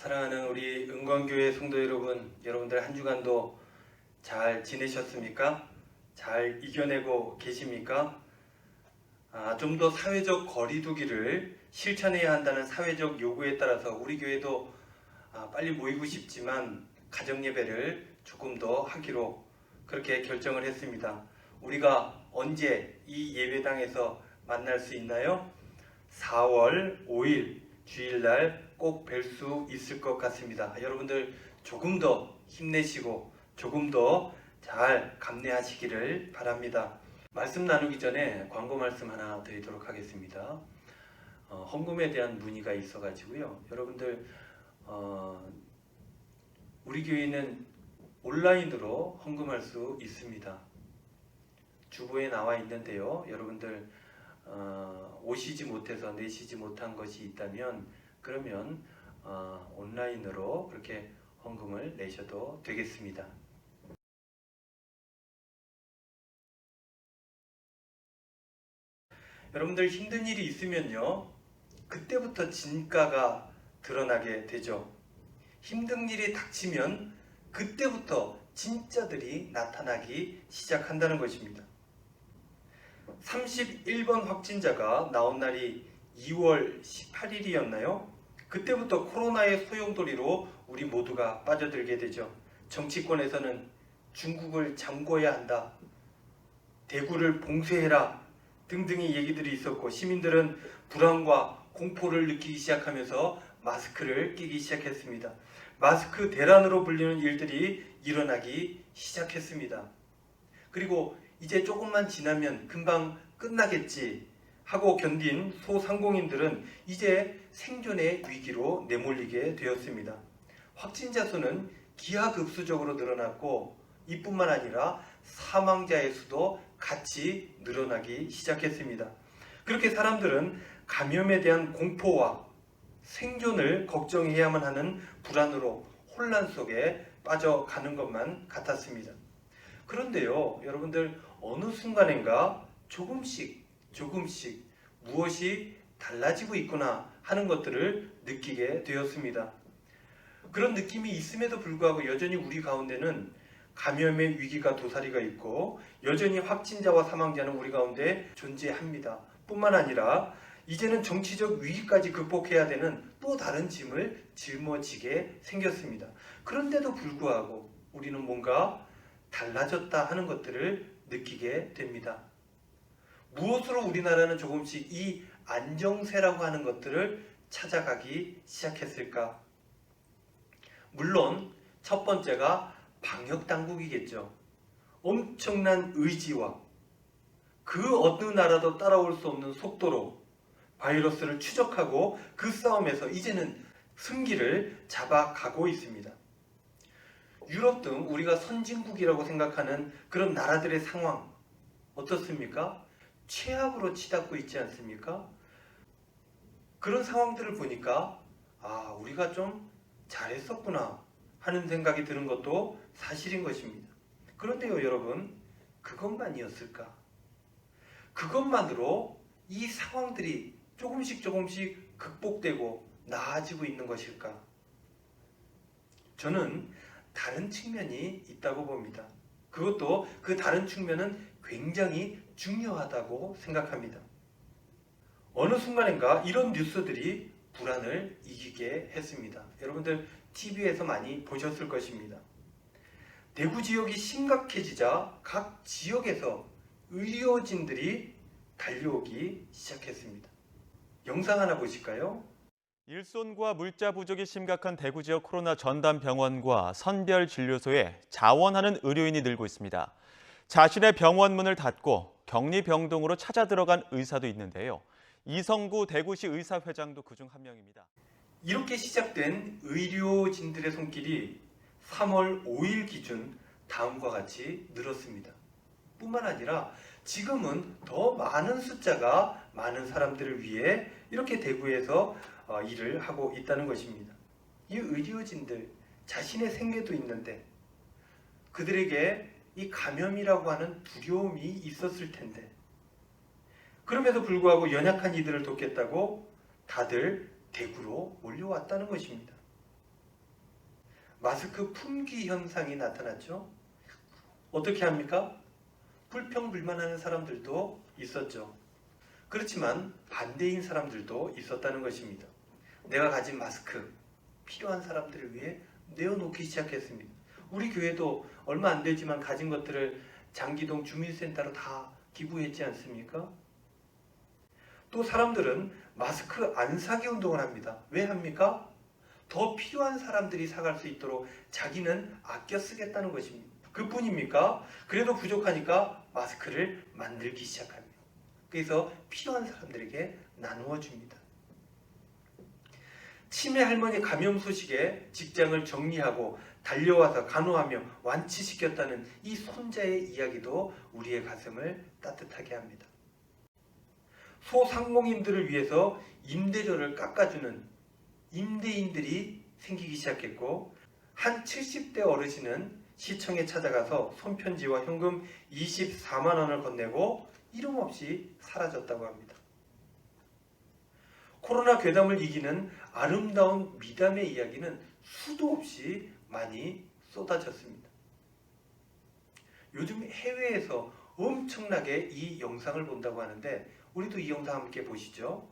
사랑하는 우리 은광교회 성도 여러분, 여러분들 한 주간도 잘 지내셨습니까? 잘 이겨내고 계십니까? 좀 더 사회적 거리두기를 실천해야 한다는 사회적 요구에 따라서 우리 교회도 빨리 모이고 싶지만 가정예배를 조금 더 하기로 그렇게 결정을 했습니다. 우리가 언제 이 예배당에서 만날 수 있나요? 4월 5일 주일날 꼭 뵐 수 있을 것 같습니다. 여러분들 조금 더 힘내시고 조금 더 잘 감내하시기를 바랍니다. 말씀 나누기 전에 광고 말씀 하나 드리도록 하겠습니다. 헌금에 대한 문의가 있어가지고요. 여러분들 우리 교회는 온라인으로 헌금할 수 있습니다. 주보에 나와 있는데요. 여러분들 오시지 못해서 내시지 못한 것이 있다면 그러면 온라인으로 그렇게 헌금을 내셔도 되겠습니다. 여러분들 힘든 일이 있으면요, 그때부터 진가가 드러나게 되죠. 힘든 일이 닥치면 그때부터 진짜들이 나타나기 시작한다는 것입니다. 31번 확진자가 나온 날이 2월 18일이었나요? 그때부터 코로나의 소용돌이로 우리 모두가 빠져들게 되죠. 정치권에서는 중국을 잠궈야 한다, 대구를 봉쇄해라 등등의 얘기들이 있었고, 시민들은 불안과 공포를 느끼기 시작하면서 마스크를 끼기 시작했습니다. 마스크 대란으로 불리는 일들이 일어나기 시작했습니다. 그리고 이제 조금만 지나면 금방 끝나겠지 하고 견딘 소상공인들은 이제 생존의 위기로 내몰리게 되었습니다. 확진자 수는 기하급수적으로 늘어났고, 이뿐만 아니라 사망자의 수도 같이 늘어나기 시작했습니다. 그렇게 사람들은 감염에 대한 공포와 생존을 걱정해야만 하는 불안으로 혼란 속에 빠져가는 것만 같았습니다. 그런데요, 여러분들 어느 순간인가 조금씩 무엇이 달라지고 있구나 하는 것들을 느끼게 되었습니다. 그런 느낌이 있음에도 불구하고 여전히 우리 가운데는 감염의 위기가 도사리가 있고 여전히 확진자와 사망자는 우리 가운데 존재합니다. 뿐만 아니라 이제는 정치적 위기까지 극복해야 되는 또 다른 짐을 짊어지게 생겼습니다. 그런데도 불구하고 우리는 뭔가 달라졌다 하는 것들을 느끼게 됩니다. 무엇으로 우리나라는 조금씩 이 안정세라고 하는 것들을 찾아가기 시작했을까? 물론 첫 번째가 방역당국이겠죠. 엄청난 의지와 그 어느 나라도 따라올 수 없는 속도로 바이러스를 추적하고 그 싸움에서 이제는 승기를 잡아가고 있습니다. 유럽 등 우리가 선진국이라고 생각하는 그런 나라들의 상황 어떻습니까? 최악으로 치닫고 있지 않습니까? 그런 상황들을 보니까 우리가 좀 잘했었구나 하는 생각이 드는 것도 사실인 것입니다. 그런데요, 여러분, 그것만이었을까? 그것만으로 이 상황들이 조금씩 극복되고 나아지고 있는 것일까? 저는 다른 측면이 있다고 봅니다. 그것도 그 다른 측면은 굉장히 중요하다고 생각합니다. 어느 순간인가 이런 뉴스들이 불안을 이기게 했습니다. 여러분들 TV에서 많이 보셨을 것입니다. 대구 지역이 심각해지자 각 지역에서 의료진들이 달려오기 시작했습니다. 영상 하나 보실까요? 일손과 물자 부족이 심각한 대구 지역 코로나 전담 병원과 선별 진료소에 자원하는 의료인이 늘고 있습니다. 자신의 병원 문을 닫고 격리 병동으로 찾아 들어간 의사도 있는데요. 이성구 대구시 의사회장도 그중 한 명입니다. 이렇게 시작된 의료진들의 손길이 3월 5일 기준 다음과 같이 늘었습니다. 뿐만 아니라 지금은 더 많은 숫자가 많은 사람들을 위해 이렇게 대구에서 일을 하고 있다는 것입니다. 이 의료진들 자신의 생계도 있는데 그들에게 이 감염이라고 하는 두려움이 있었을 텐데 그럼에도 불구하고 연약한 이들을 돕겠다고 다들 대구로 몰려왔다는 것입니다. 마스크 품귀 현상이 나타났죠. 어떻게 합니까? 불평불만하는 사람들도 있었죠. 그렇지만 반대인 사람들도 있었다는 것입니다. 내가 가진 마스크 필요한 사람들을 위해 내어놓기 시작했습니다. 우리 교회도 얼마 안 되지만 가진 것들을 장기동 주민센터로 다 기부했지 않습니까? 또 사람들은 마스크 안 사기 운동을 합니다. 왜 합니까? 더 필요한 사람들이 사갈 수 있도록 자기는 아껴 쓰겠다는 것입니다. 그뿐입니까? 그래도 부족하니까 마스크를 만들기 시작합니다. 그래서 필요한 사람들에게 나누어 줍니다. 치매 할머니 감염 소식에 직장을 정리하고 달려와서 간호하며 완치시켰다는 이 손자의 이야기도 우리의 가슴을 따뜻하게 합니다. 소상공인들을 위해서 임대료를 깎아주는 임대인들이 생기기 시작했고, 한 70대 어르신은 시청에 찾아가서 손편지와 현금 24만 원을 건네고 이름 없이 사라졌다고 합니다. 코로나 괴담을 이기는 아름다운 미담의 이야기는 수도 없이 많이 쏟아졌습니다. 요즘 해외에서 엄청나게 이 영상을 본다고 하는데 우리도 이 영상 함께 보시죠.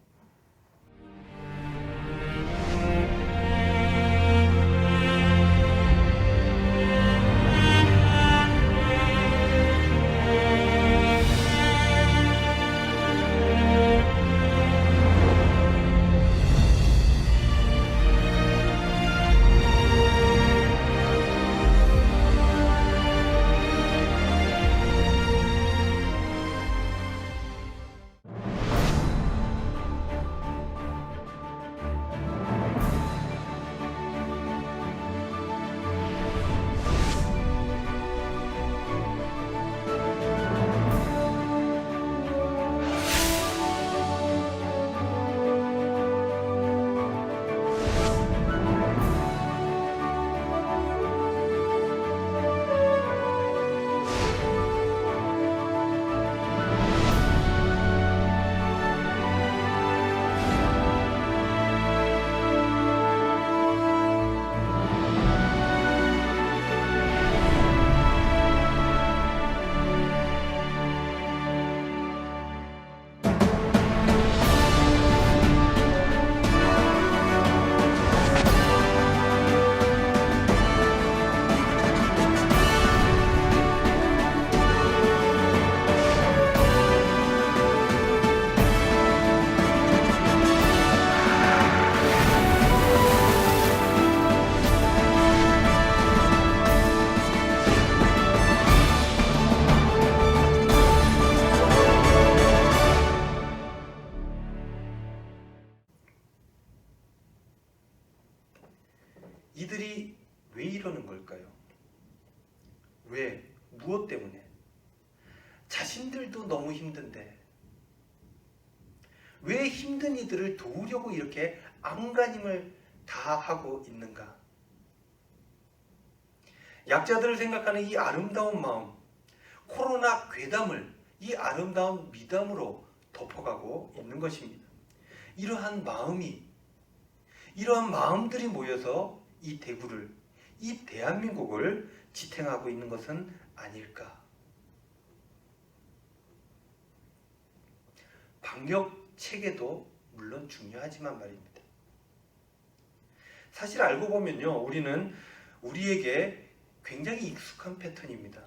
이들이 왜 이러는 걸까요? 왜? 무엇 때문에? 자신들도 너무 힘든데 왜 힘든 이들을 도우려고 이렇게 안간힘을 다하고 있는가? 약자들을 생각하는 이 아름다운 마음, 코로나 괴담을 이 아름다운 미담으로 덮어가고 있는 것입니다. 이러한 마음들이 모여서 이 대구를, 이 대한민국을 지탱하고 있는 것은 아닐까. 방역 체계도 물론 중요하지만 말입니다. 사실 알고 보면요, 우리는 우리에게 굉장히 익숙한 패턴입니다.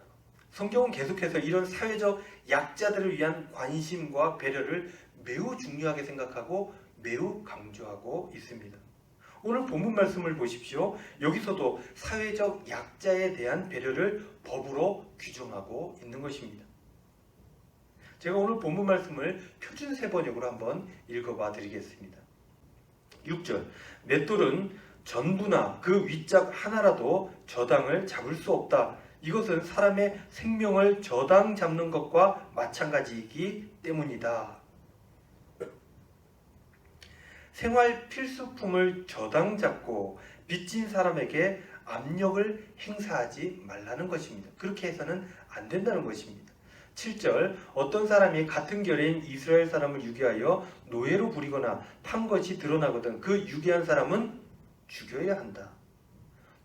성경은 계속해서 이런 사회적 약자들을 위한 관심과 배려를 매우 중요하게 생각하고 매우 강조하고 있습니다. 오늘 본문 말씀을 보십시오. 여기서도 사회적 약자에 대한 배려를 법으로 규정하고 있는 것입니다. 제가 오늘 본문 말씀을 표준세 번역으로 한번 읽어봐 드리겠습니다. 6절, 맷돌은 전부나 그 윗짝 하나라도 저당을 잡을 수 없다. 이것은 사람의 생명을 저당 잡는 것과 마찬가지이기 때문이다. 생활 필수품을 저당 잡고 빚진 사람에게 압력을 행사하지 말라는 것입니다. 그렇게 해서는 안 된다는 것입니다. 7절, 어떤 사람이 같은 결의인 이스라엘 사람을 유괴하여 노예로 부리거나 판 것이 드러나거든 그 유괴한 사람은 죽여야 한다.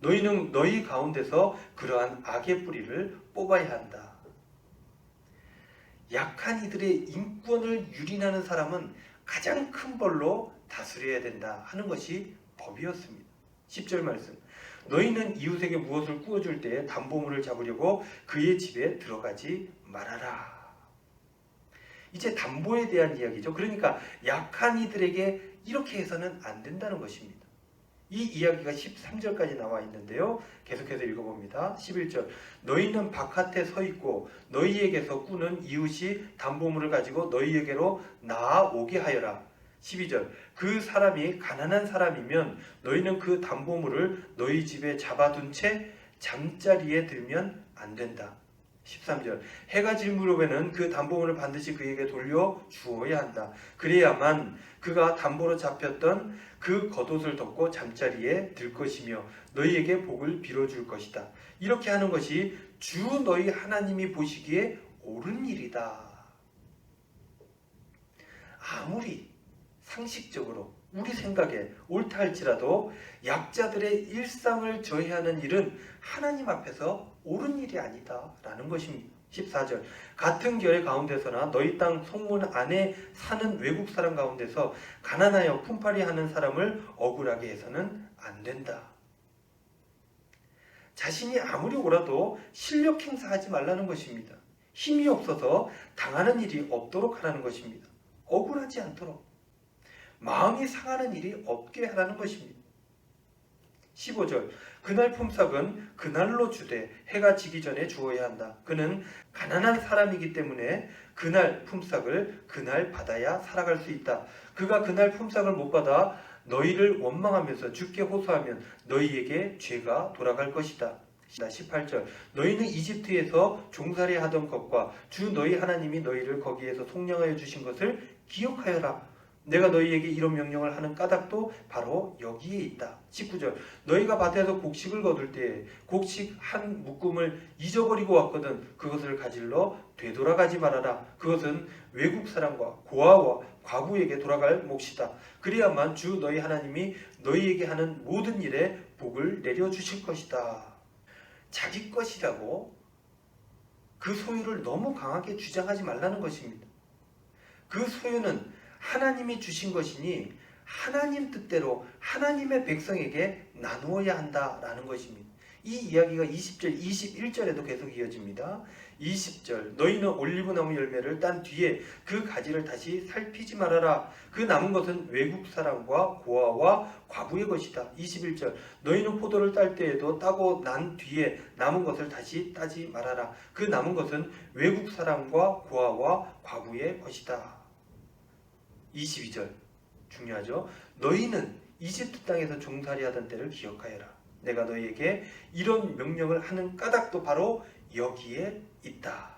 너희는 너희 가운데서 그러한 악의 뿌리를 뽑아야 한다. 약한 이들의 인권을 유린하는 사람은 가장 큰 벌로 다스려야 된다 하는 것이 법이었습니다. 10절 말씀. 너희는 이웃에게 무엇을 구워줄 때 담보물을 잡으려고 그의 집에 들어가지 말아라. 이제 담보에 대한 이야기죠. 그러니까 약한 이들에게 이렇게 해서는 안 된다는 것입니다. 이 이야기가 13절까지 나와 있는데요. 계속해서 읽어봅니다. 11절. 너희는 바깥에 서 있고 너희에게서 꾸는 이웃이 담보물을 가지고 너희에게로 나아오게 하여라. 12절. 그 사람이 가난한 사람이면 너희는 그 담보물을 너희 집에 잡아둔 채 잠자리에 들면 안 된다. 13절. 해가 질 무렵에는 그 담보물을 반드시 그에게 돌려 주어야 한다. 그래야만 그가 담보로 잡혔던 그 겉옷을 덮고 잠자리에 들 것이며 너희에게 복을 빌어줄 것이다. 이렇게 하는 것이 주 너희 하나님이 보시기에 옳은 일이다. 아무리 상식적으로 우리 생각에 옳다 할지라도 약자들의 일상을 저해하는 일은 하나님 앞에서 옳은 일이 아니다 라는 것입니다. 14절. 같은 결의 가운데서나 너희 땅 성문 안에 사는 외국 사람 가운데서 가난하여 품팔이 하는 사람을 억울하게 해서는 안 된다. 자신이 아무리 옳아도 실력 행사하지 말라는 것입니다. 힘이 없어서 당하는 일이 없도록 하라는 것입니다. 억울하지 않도록 마음이 상하는 일이 없게 하라는 것입니다. 15절. 그날 품삯은 그날로 주되 해가 지기 전에 주어야 한다. 그는 가난한 사람이기 때문에 그날 품삯을 그날 받아야 살아갈 수 있다. 그가 그날 품삯을 못 받아 너희를 원망하면서 주께 호소하면 너희에게 죄가 돌아갈 것이다. 18절. 너희는 이집트에서 종살이 하던 것과 주 너희 하나님이 너희를 거기에서 속량하여 주신 것을 기억하여라. 내가 너희에게 이런 명령을 하는 까닭도 바로 여기에 있다. 19절. 너희가 밭에서 곡식을 거둘 때 곡식 한 묶음을 잊어버리고 왔거든 그것을 가질러 되돌아가지 말아라. 그것은 외국 사람과 고아와 과부에게 돌아갈 몫이다. 그래야만 주 너희 하나님이 너희에게 하는 모든 일에 복을 내려주실 것이다. 자기 것이라고 그 소유를 너무 강하게 주장하지 말라는 것입니다. 그 소유는 하나님이 주신 것이니 하나님 뜻대로 하나님의 백성에게 나누어야 한다라는 것입니다. 이 이야기가 20절, 21절에도 계속 이어집니다. 20절. 너희는 올리브나무 열매를 딴 뒤에 그 가지를 다시 살피지 말아라. 그 남은 것은 외국 사람과 고아와 과부의 것이다. 21절. 너희는 포도를 딸 때에도 따고 난 뒤에 남은 것을 다시 따지 말아라. 그 남은 것은 외국 사람과 고아와 과부의 것이다. 22절 중요하죠. 너희는 이집트 땅에서 종살이 하던 때를 기억하여라. 내가 너희에게 이런 명령을 하는 까닭도 바로 여기에 있다.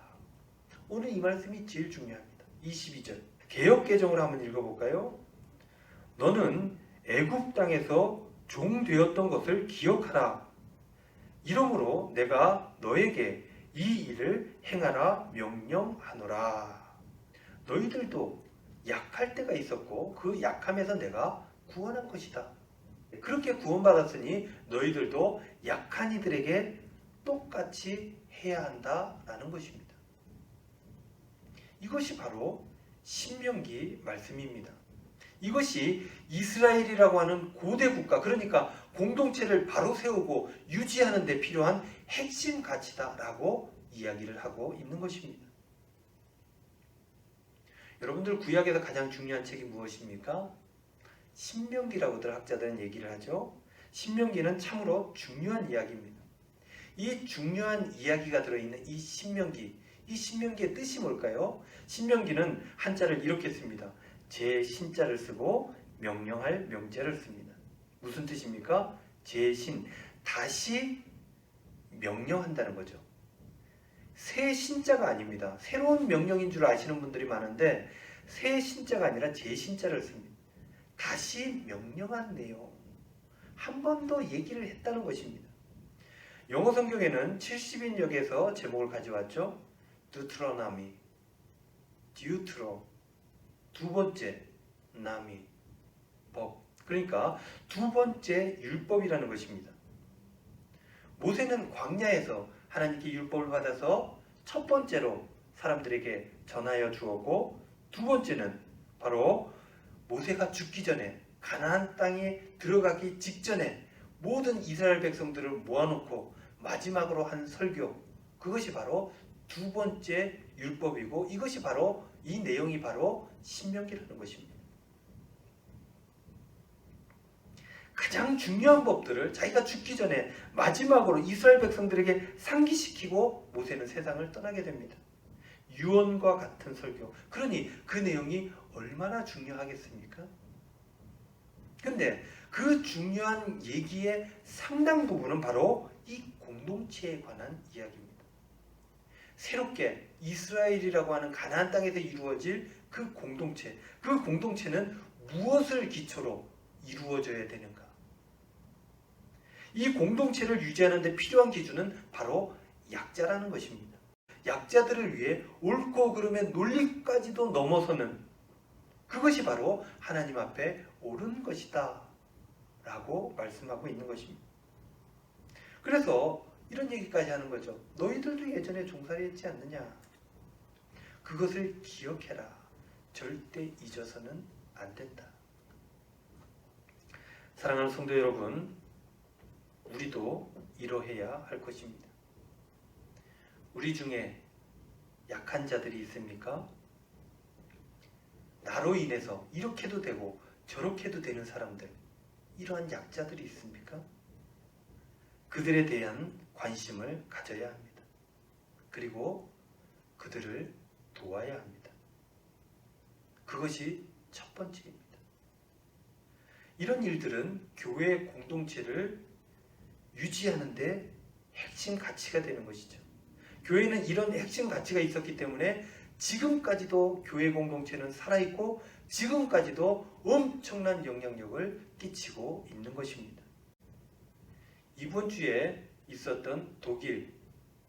오늘 이 말씀이 제일 중요합니다. 22절 개역개정으로 한번 읽어볼까요? 너는 애굽 땅에서 종 되었던 것을 기억하라. 이러므로 내가 너에게 이 일을 행하라 명령하노라. 너희들도 약할 때가 있었고 그 약함에서 내가 구원한 것이다. 그렇게 구원받았으니 너희들도 약한 이들에게 똑같이 해야 한다라는 것입니다. 이것이 바로 신명기 말씀입니다. 이것이 이스라엘이라고 하는 고대 국가, 그러니까 공동체를 바로 세우고 유지하는 데 필요한 핵심 가치다라고 이야기를 하고 있는 것입니다. 여러분들 구약에서 가장 중요한 책이 무엇입니까? 신명기라고들 학자들은 얘기를 하죠. 신명기는 참으로 중요한 이야기입니다. 이 중요한 이야기가 들어있는 이 신명기의 뜻이 뭘까요? 신명기는 한자를 이렇게 씁니다. 제 신자를 쓰고 명령할 명제를 씁니다. 무슨 뜻입니까? 제 신, 다시 명령한다는 거죠. 새 신자가 아닙니다. 새로운 명령인 줄 아시는 분들이 많은데 새 신자가 아니라 제 신자를 씁니다. 다시 명령한 내용, 한 번 더 얘기를 했다는 것입니다. 영어 성경에는 70인역에서 제목을 가져왔죠. 두트로나미, 듀트로, 두 번째, 나미, 법. 그러니까 두 번째 율법이라는 것입니다. 모세는 광야에서 하나님께 율법을 받아서 첫 번째로 사람들에게 전하여 주었고, 두 번째는 바로 모세가 죽기 전에 가나안 땅에 들어가기 직전에 모든 이스라엘 백성들을 모아놓고 마지막으로 한 설교, 그것이 바로 두 번째 율법이고, 이것이 바로 이 내용이 바로 신명기라는 것입니다. 가장 중요한 법들을 자기가 죽기 전에 마지막으로 이스라엘 백성들에게 상기시키고 모세는 세상을 떠나게 됩니다. 유언과 같은 설교. 그러니 그 내용이 얼마나 중요하겠습니까? 근데 그 중요한 얘기의 상당 부분은 바로 이 공동체에 관한 이야기입니다. 새롭게 이스라엘이라고 하는 가나안 땅에서 이루어질 그 공동체는 무엇을 기초로 이루어져야 되는가? 이 공동체를 유지하는 데 필요한 기준은 바로 약자라는 것입니다. 약자들을 위해 옳고 그름의 논리까지도 넘어서는, 그것이 바로 하나님 앞에 옳은 것이다 라고 말씀하고 있는 것입니다. 그래서 이런 얘기까지 하는 거죠. 너희들도 예전에 종살이 했지 않느냐? 그것을 기억해라. 절대 잊어서는 안 된다. 사랑하는 성도 여러분, 우리도 이러해야 할 것입니다. 우리 중에 약한 자들이 있습니까? 나로 인해서 이렇게도 되고 저렇게도 되는 사람들, 이러한 약자들이 있습니까? 그들에 대한 관심을 가져야 합니다. 그리고 그들을 도와야 합니다. 그것이 첫 번째입니다. 이런 일들은 교회 공동체를 유지하는 데 핵심 가치가 되는 것이죠. 교회는 이런 핵심 가치가 있었기 때문에 지금까지도 교회 공동체는 살아있고 지금까지도 엄청난 영향력을 끼치고 있는 것입니다. 이번 주에 있었던 독일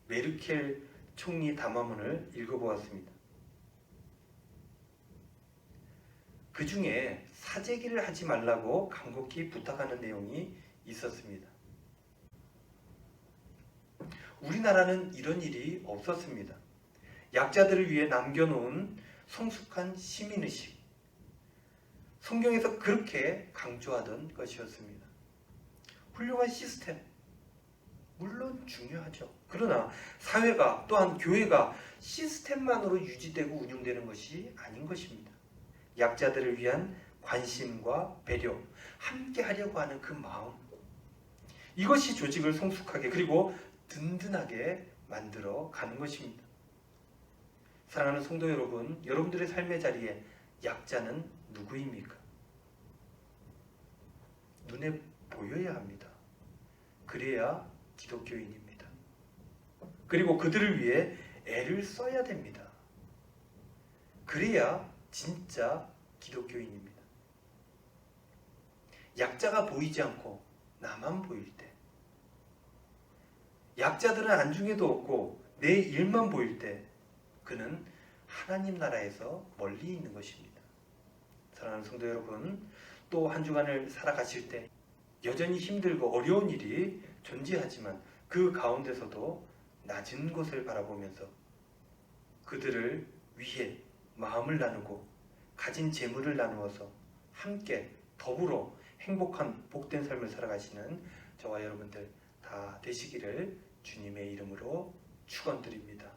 메르켈 총리 담화문을 읽어보았습니다. 그 중에 사재기를 하지 말라고 간곡히 부탁하는 내용이 있었습니다. 우리나라는 이런 일이 없었습니다. 약자들을 위해 남겨놓은 성숙한 시민의식, 성경에서 그렇게 강조하던 것이었습니다. 훌륭한 시스템, 물론 중요하죠. 그러나 사회가, 또한 교회가 시스템만으로 유지되고 운영되는 것이 아닌 것입니다. 약자들을 위한 관심과 배려, 함께 하려고 하는 그 마음, 이것이 조직을 성숙하게 그리고 든든하게 만들어 가는 것입니다. 사랑하는 성도 여러분, 여러분들의 삶의 자리에 약자는 누구입니까? 눈에 보여야 합니다. 그래야 기독교인입니다. 그리고 그들을 위해 애를 써야 됩니다. 그래야 진짜 기독교인입니다. 약자가 보이지 않고 나만 보일 때, 약자들은 안중에도 없고 내 일만 보일 때, 그는 하나님 나라에서 멀리 있는 것입니다. 사랑하는 성도 여러분, 또 한 주간을 살아가실 때 여전히 힘들고 어려운 일이 존재하지만 그 가운데서도 낮은 곳을 바라보면서 그들을 위해 마음을 나누고 가진 재물을 나누어서 함께 더불어 행복한 복된 삶을 살아가시는 저와 여러분들 다 되시기를 주님의 이름으로 축원드립니다.